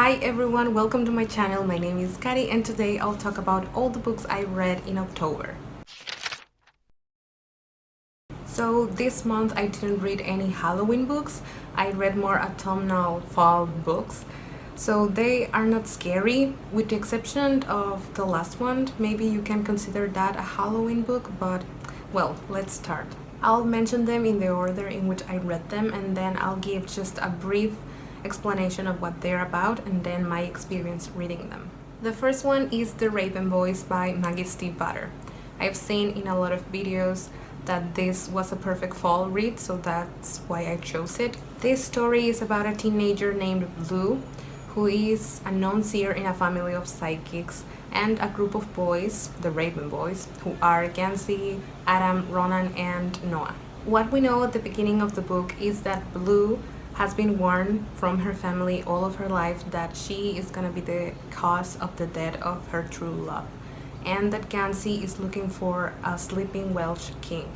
Hi everyone, welcome to my channel. My name is Kari and today I'll talk about all the books I read in October. So this month I didn't read any Halloween books. I read more autumnal fall books. So they are not scary, with the exception of the last one. Maybe you can consider that a Halloween book, but well, let's start. I'll mention them in the order in which I read them, and then I'll give just a brief explanation of what they're about and then my experience reading them. The first one is The Raven Boys by Maggie stiefvater. I've seen in a lot of videos that this was a perfect fall read, so that's why I chose it. This story is about a teenager named Blue who is a known seer in a family of psychics and a group of boys, the Raven Boys, who are Gansey, Adam, Ronan, and Noah. What we know at the beginning of the book is that Blue has been warned from her family all of her life that she is gonna be the cause of the death of her true love, and that Gansey is looking for a sleeping Welsh king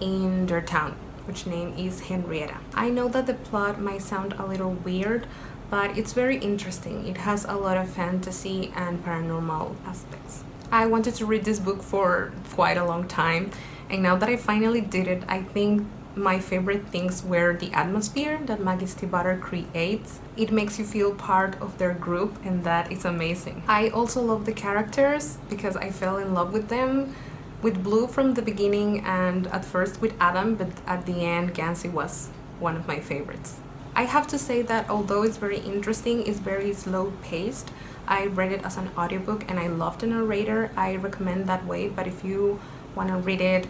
in their town, which name is Henrietta. I know that the plot might sound a little weird, but it's very interesting. It has a lot of fantasy and paranormal aspects. I wanted to read this book for quite a long time, and now that I finally did it, I think my favorite things were the atmosphere that Maggie stiefvater creates. It makes you feel part of their group, and that is amazing. I also love the characters because I fell in love with them, with Blue from the beginning and at first with Adam, but at the end Gansey was one of my favorites. I have to say that although it's very interesting, it's very slow paced. I read it as an audiobook and I loved the narrator. I recommend that way, but if you want to read it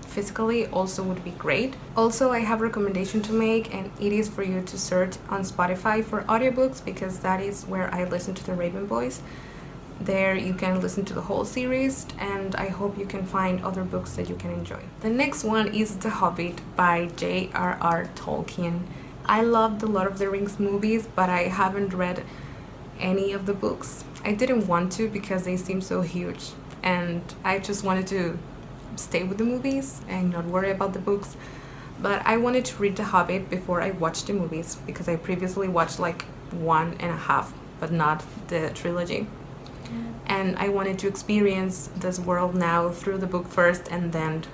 physically also would be great. Also, I have a recommendation to make, and it is for you to search on Spotify for audiobooks, because that is where I listen to the Raven Boys. There you can listen to the whole series, and I hope you can find other books that you can enjoy. The next one is The Hobbit by J.R.R Tolkien. I loved the Lord of the Rings movies, but I haven't read any of the books. I didn't want to because they seem so huge, and I just wanted to stay with the movies and not worry about the books. But I wanted to read The Hobbit before I watched the movies, because I previously watched like 1.5, but not the trilogy. And I wanted to experience this world now through the book first and then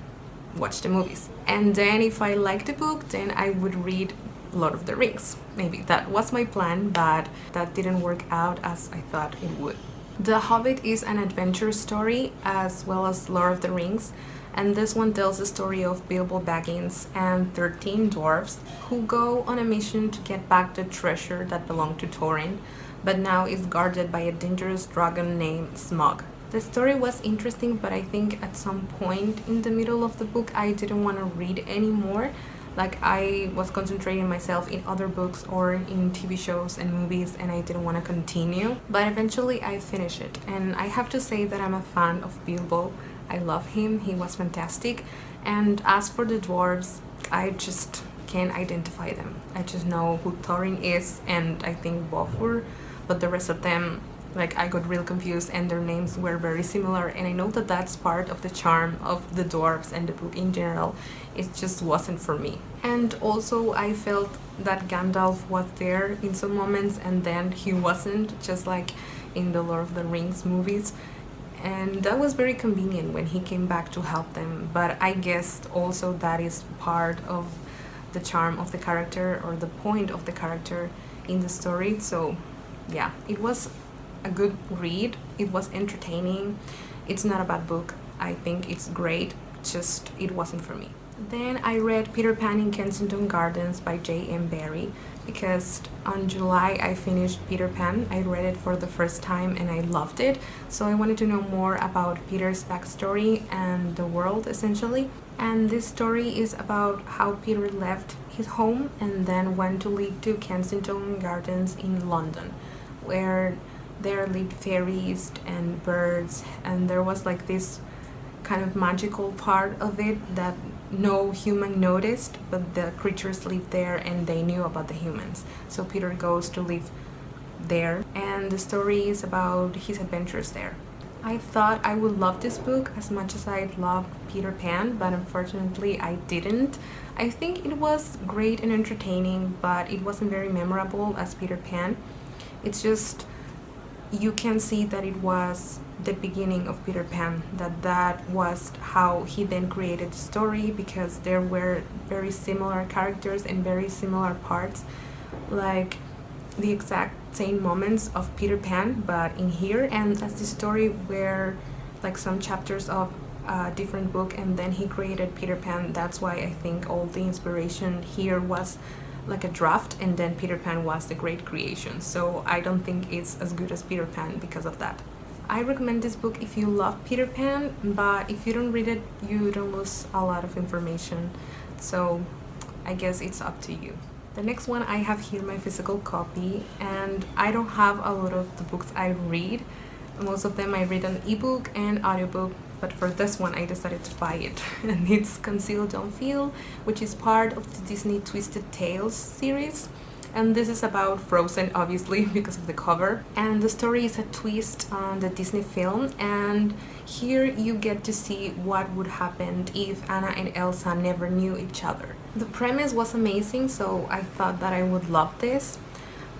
watch the movies. And then if I liked the book, then I would read Lord of the Rings. Maybe that was my plan, but that didn't work out as I thought it would. The Hobbit is an adventure story as well as Lord of the Rings, and this one tells the story of Bilbo Baggins and 13 dwarves who go on a mission to get back the treasure that belonged to Thorin, but now is guarded by a dangerous dragon named Smaug. The story was interesting, but I think at some point in the middle of the book I didn't want to read anymore. Like, I was concentrating myself in other books or in TV shows and movies, and I didn't want to continue. But eventually I finished it, and I have to say that I'm a fan of Bilbo. I love him, he was fantastic. And as for the dwarves, I just can't identify them. I just know who Thorin is, and I think Bofur, but the rest of them, like, I got real confused, and their names were very similar, and I know that that's part of the charm of the dwarves and the book in general. It just wasn't for me. And also I felt that Gandalf was there in some moments and then he wasn't, just like in the Lord of the Rings movies. And that was very convenient when he came back to help them, but I guess also that is part of the charm of the character, or the point of the character in the story. So yeah, it was a good read. It was entertaining. It's not a bad book. I think it's great, just it wasn't for me. Then I read Peter Pan in Kensington Gardens by J.M. Barrie, because on July I finished Peter Pan. I read it for the first time and I loved it, so I wanted to know more about Peter's backstory and the world essentially. And this story is about how Peter left his home and then went to live to Kensington Gardens in London, where there lived fairies and birds, and there was like this kind of magical part of it that no human noticed, but the creatures lived there and they knew about the humans. So Peter goes to live there, and the story is about his adventures there. I thought I would love this book as much as I loved Peter Pan, but unfortunately I didn't. I think it was great and entertaining, but it wasn't very memorable as Peter Pan. It's just, you can see that it was the beginning of Peter Pan, that was how he then created the story, because there were very similar characters and very similar parts, like the exact same moments of Peter Pan but in here. And as the story were like some chapters of a different book, and then he created Peter Pan. That's why I think all the inspiration here was like a draft, and then Peter Pan was the great creation. So I don't think it's as good as Peter Pan because of that. I recommend this book if you love Peter Pan, but if you don't read it, you don't lose a lot of information. So I guess it's up to you. The next one, I have here my physical copy, and I don't have a lot of the books I read. Most of them I read on ebook and audiobook, but for this one I decided to buy it. And it's Conceal, Don't Feel, which is part of the Disney Twisted Tales series. And this is about Frozen, obviously, because of the cover. And the story is a twist on the Disney film, and here you get to see what would happen if Anna and Elsa never knew each other. The premise was amazing, so I thought that I would love this,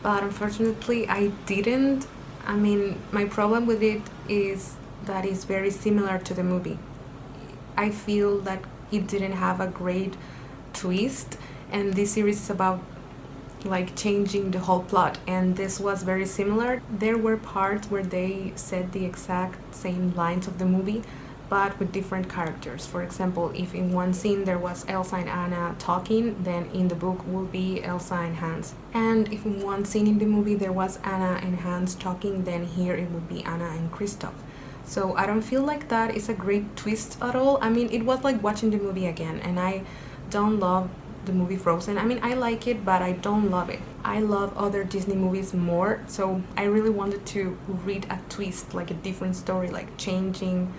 but unfortunately I didn't. I mean, my problem with it is that it's very similar to the movie. I feel that it didn't have a great twist, and this series is about like changing the whole plot, and this was very similar. There were parts where they said the exact same lines of the movie but with different characters. For example, if in one scene there was Elsa and Anna talking, then in the book will be Elsa and Hans. And if in one scene in the movie there was Anna and Hans talking, then here it would be Anna and Kristoff. So I don't feel like that is a great twist at all. I mean, it was like watching the movie again, and I don't love the movie Frozen. I mean, I like it, but I don't love it. I love other Disney movies more, so I really wanted to read a twist, like a different story, like changing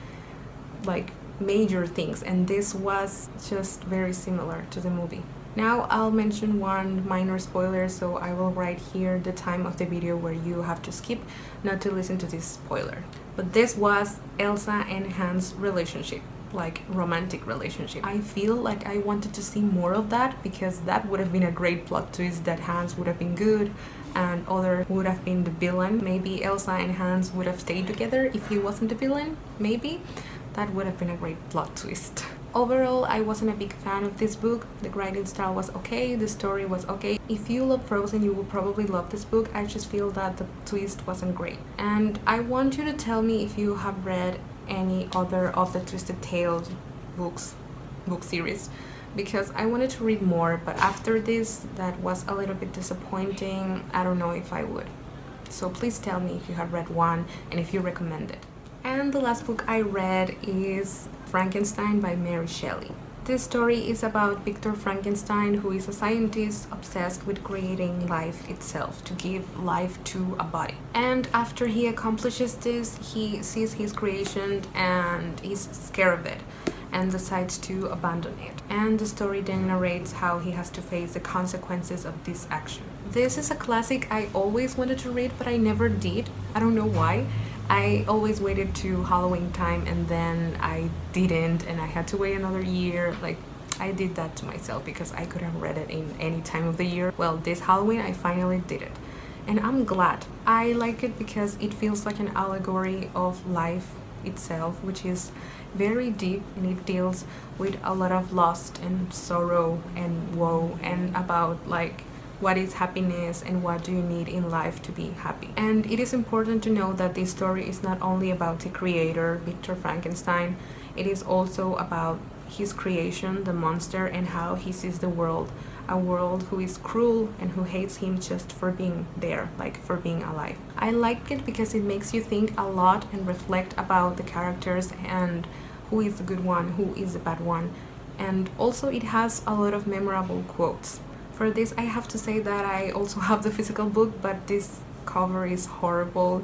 like major things, and this was just very similar to the movie. Now I'll mention one minor spoiler, so I will write here the time of the video where you have to skip not to listen to this spoiler. But this was Elsa and Hans' relationship, like romantic relationship. I feel like I wanted to see more of that, because that would have been a great plot twist, that Hans would have been good and other would have been the villain. Maybe Elsa and Hans would have stayed together if he wasn't the villain, maybe. That would have been a great plot twist. Overall, I wasn't a big fan of this book. The writing style was okay, the story was okay. If you love Frozen, you will probably love this book. I just feel that the twist wasn't great. And I want you to tell me if you have read any other of the Twisted Tales book series, because I wanted to read more, but after this that was a little bit disappointing. I don't know if I would. So please tell me if you have read one and if you recommend it. And the last book I read is Frankenstein by Mary Shelley. This story is about Victor Frankenstein, who is a scientist obsessed with creating life itself, to give life to a body. And after he accomplishes this, he sees his creation and is scared of it and decides to abandon it. And the story then narrates how he has to face the consequences of this action. This is a classic I always wanted to read, but I never did. I don't know why. I always waited to Halloween time, and then I didn't, and I had to wait another year. Like, I did that to myself because I could have read it in any time of the year. Well, this Halloween I finally did it, and I'm glad. I like it because it feels like an allegory of life itself, which is very deep, and it deals with a lot of loss and sorrow and woe, and about like what is happiness and what do you need in life to be happy. And it is important to know that this story is not only about the creator, Victor Frankenstein, it is also about his creation, the monster, and how he sees the world. A world who is cruel and who hates him just for being there, like for being alive. I like it because it makes you think a lot and reflect about the characters and who is the good one, who is the bad one. And also it has a lot of memorable quotes. For this, I have to say that I also have the physical book, but this cover is horrible,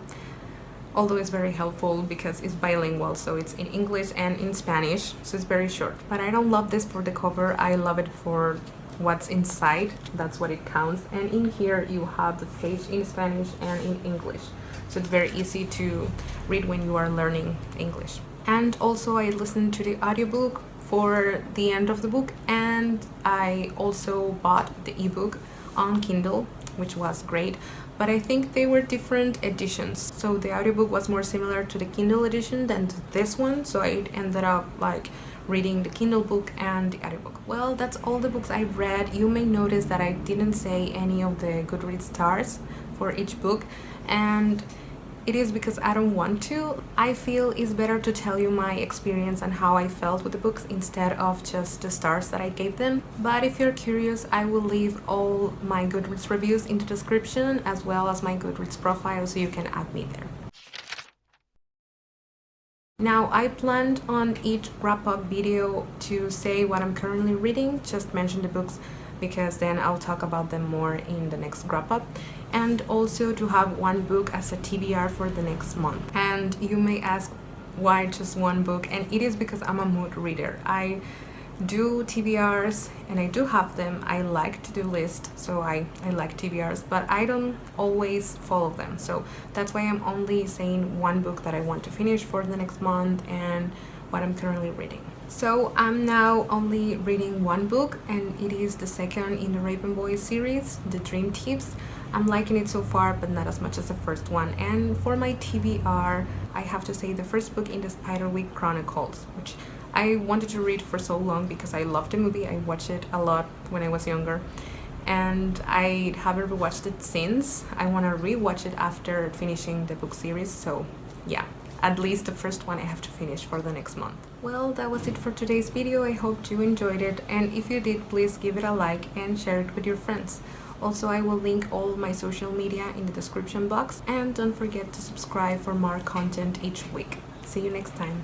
although it's very helpful because it's bilingual, so it's in English and in Spanish, so it's very short. But I don't love this for the cover, I love it for what's inside, that's what it counts. And in here you have the page in Spanish and in English, so it's very easy to read when you are learning English. And also I listened to the audiobook for the end of the book, and I also bought the ebook on Kindle, which was great. but I think they were different editions. So the audiobook was more similar to the Kindle edition than to this one, so I ended up like reading the Kindle book and the audiobook. Well, that's all the books I read. You may notice that I didn't say any of the Goodreads stars for each book, and it is because I don't want to. I feel it's better to tell you my experience and how I felt with the books instead of just the stars that I gave them. But if you're curious, I will leave all my Goodreads reviews in the description as well as my Goodreads profile, so you can add me there. Now, I planned on each wrap-up video to say what I'm currently reading, just mention the books because then I'll talk about them more in the next wrap-up, and also to have one book as a TBR for the next month. And you may ask why just one book, and it is because I'm a mood reader. I do TBRs and I do have them. I like to do lists, so I like TBRs, but I don't always follow them. So that's why I'm only saying one book that I want to finish for the next month and what I'm currently reading. So I'm now only reading one book, and it is the second in the Raven Boys series, The Dream Tips. I'm liking it so far, but not as much as the first one. And for my TBR, I have to say the first book in the Spiderwick Chronicles, which I wanted to read for so long because I loved the movie. I watched it a lot when I was younger, and I haven't rewatched it since. I want to rewatch it after finishing the book series, so yeah, at least the first one I have to finish for the next month. Well, that was it for today's video. I hope you enjoyed it, and if you did, please give it a like and share it with your friends. Also, I will link all of my social media in the description box, and don't forget to subscribe for more content each week. See you next time.